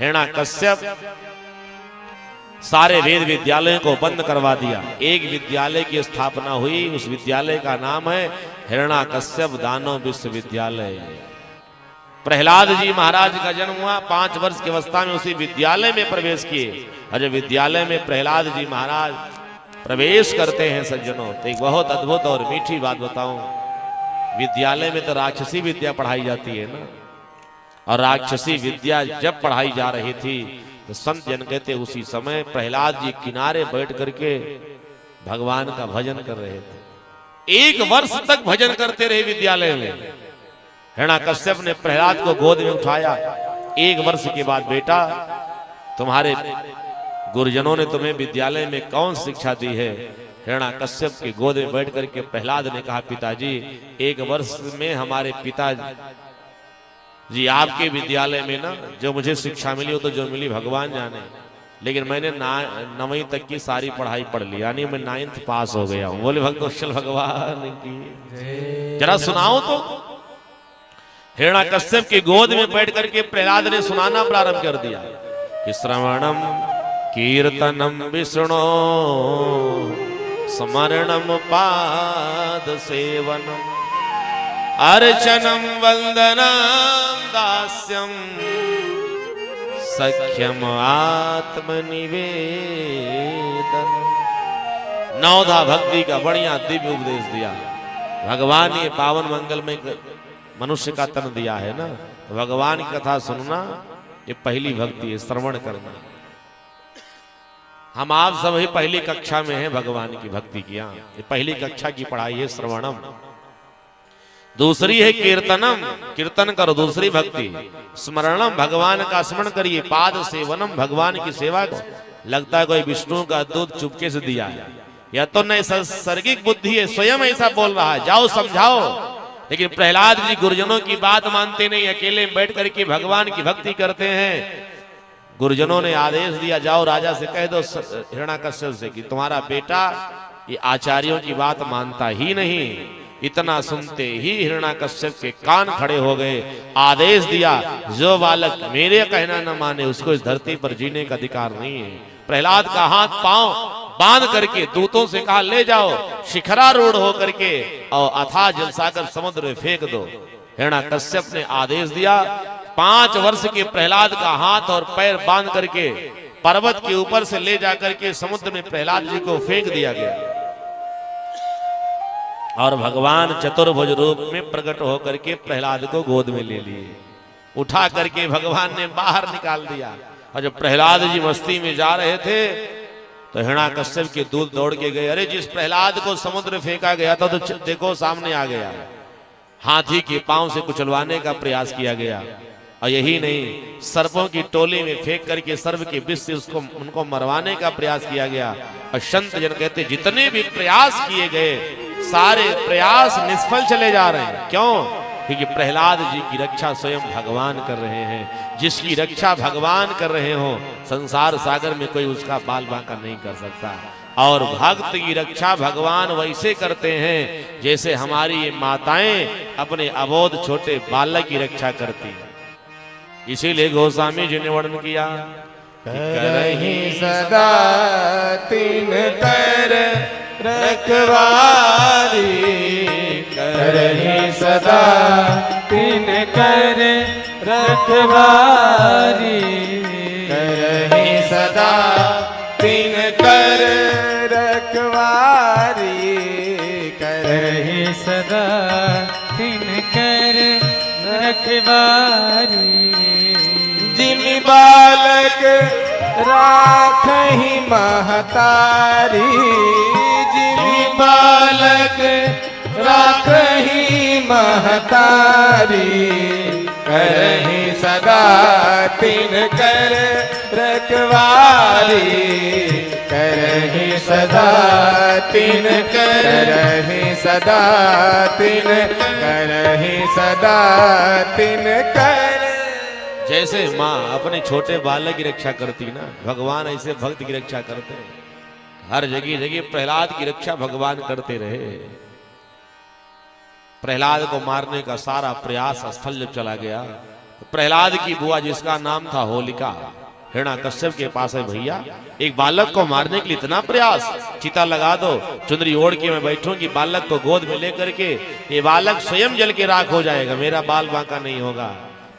हिरण्याकश्यप सारे वेद विद्यालयों को बंद करवा दिया। एक विद्यालय की स्थापना हुई, उस विद्यालय का नाम है हिरण्याकश्यप दानव विश्वविद्यालय। प्रहलाद जी महाराज का जन्म हुआ, 5 वर्ष की अवस्था में उसी विद्यालय में प्रवेश किए। और जब विद्यालय में प्रहलाद जी महाराज प्रवेश करते हैं सज्जनों, तो एक बहुत अद्भुत और मीठी बात बताऊं। विद्यालय में तो राक्षसी विद्या पढ़ाई जाती है ना, और राक्षसी विद्या जब पढ़ाई जा रही थी तो संत जन कहते उसी समय प्रहलाद जी किनारे बैठ करके भगवान का भजन कर रहे थे। 1 वर्ष तक भजन करते रहे विद्यालय में। हिरण्याकश्यप ने प्रहलाद को गोद में उठाया। 1 वर्ष के बाद, बेटा तुम्हारे गुरुजनों ने तुम्हें विद्यालय में कौन शिक्षा दी है? हिरण्याकश्यप की गोद में बैठ करके प्रहलाद ने कहा, पिताजी 1 वर्ष में हमारे पिताजी आपके विद्यालय में ना जो मुझे शिक्षा मिली, वो तो जो मिली भगवान जाने, लेकिन मैंने 9वीं तक की सारी पढ़ाई पढ़ ली, यानी मैं 9th पास हो गया हूं। बोले भक्तवत्सल भगवान की जरा सुनाओ तो। हिरण्याकश्यप की गोद में बैठ करके प्रहलाद ने सुनाना प्रारंभ कर दिया कि श्रवणम कीर्तनम विष्णु स्मरणम पाद सेवनम अर्चनम वंदनम दास्यम सख्यम आत्मनिवेदन। नवधा भक्ति का बढ़िया दिव्य उपदेश दिया भगवान। ये पावन मंगल में मनुष्य का तन दिया है ना, तो भगवान की कथा सुनना ये पहली भक्ति है, श्रवण करना। हम आप सब ही पहली कक्षा में हैं भगवान की भक्ति की। ये पहली कक्षा की पढ़ाई है श्रवणम। दूसरी है कीर्तनम, कीर्तन करो, दूसरी भक्ति। स्मरणम, भगवान का स्मरण करिए। पाद सेवनम, भगवान की सेवा को। लगता है कोई विष्णु का दूध चुपके से दिया है, या तो नैसर्गिक बुद्धि है, स्वयं ऐसा बोल रहा है, जाओ समझाओ। लेकिन प्रहलाद जी गुरुजनों की बात मानते नहीं, अकेले बैठ करके भगवान की भक्ति करते हैं। गुरुजनों ने आदेश दिया, जाओ राजा से कह दो हिरण्याकश्यप से कि तुम्हारा बेटा ये आचार्यों की बात मानता ही नहीं। इतना सुनते ही हिरण्याकश्यप के कान खड़े हो गए। आदेश दिया, जो बालक मेरे कहना न माने उसको इस धरती पर जीने का अधिकार नहीं है। प्रहलाद का हाथ पांव बांध करके दूतों से कहा, ले जाओ शिखरारूढ़ होकर के और अथाह जलसागर समुद्र में फेंक दो। हिरण्याकश्यप ने आदेश दिया। 5 वर्ष के प्रहलाद का हाथ और पैर बांध करके पर्वत के ऊपर से ले जाकर के समुद्र में प्रहलाद जी को फेंक दिया गया। और भगवान चतुर्भुज रूप में प्रकट होकर के प्रहलाद को गोद में ले लिए। उठा करके भगवान ने बाहर निकाल दिया। और जब प्रहलाद जी मस्ती में जा रहे थे तो हिरण्याकश्यप के दूत दौड़ के गए, अरे जिस प्रहलाद को समुद्र फेंका गया था तो देखो सामने आ गया। हाथी के पांव से कुचलवाने का प्रयास किया गया। और यही नहीं, सर्पों की टोली में फेंक करके सर्प के विष से उनको मरवाने का प्रयास किया गया। और संत जन कहते जितने भी प्रयास किए गए सारे प्रयास निष्फल चले जा रहे हैं। क्यों? क्योंकि प्रहलाद जी की रक्षा स्वयं भगवान कर रहे हैं। जिसकी रक्षा भगवान कर रहे हो, संसार सागर में कोई उसका बाल बांका नहीं कर सकता। और भक्त की रक्षा भगवान वैसे करते हैं जैसे हमारी ये माताएं अपने अबोध छोटे बालक की रक्षा करती हैं। इसीलिए गोस्वामी जी ने वर्णन किया, करहि सदा तीन कर रखवारी, करहि सदा तीन कर रखवारी, करहि सदा तीन कर रखवारी, करहि सदा तीन कर रखवारी। जिन बालक राखहि महतारी, जिन बालक राखहि महतारी, करहि सदा तीन कर रखवारी, करहि सदा तीन कर, करहि सदा तीन, करहि सदा तीन कर। जैसे माँ अपने छोटे बालक की रक्षा करती ना, भगवान ऐसे भक्त की रक्षा करते हैं। हर जगह जगह प्रहलाद की रक्षा भगवान करते रहे। प्रहलाद को मारने का सारा प्रयास असफल जब चला गया प्रहलाद की बुआ जिसका नाम था होलिका, हिरण्याकश्यप के पास है भैया एक बालक को मारने के लिए इतना प्रयास, चिता लगा दो, चुनरी ओढ़ के मैं बैठूंगी, बालक को गोद में लेकर के ये बालक स्वयं जल के राख हो जाएगा, मेरा बाल बांका नहीं होगा।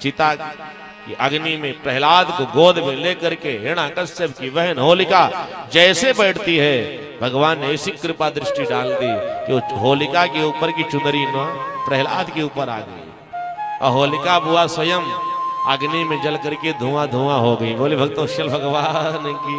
चिता की अग्नि में प्रहलाद को गोद में लेकर के हिरण्याकश्यप की बहन होलिका जैसे बैठती है, भगवान ने ऐसी कृपा दृष्टि डाल दी कि होलिका के ऊपर की चुनरी न प्रहलाद के ऊपर आ गई और होलिका बुआ स्वयं अग्नि में जल करके धुआं धुआं हो गई। बोले भक्तों भगवान की।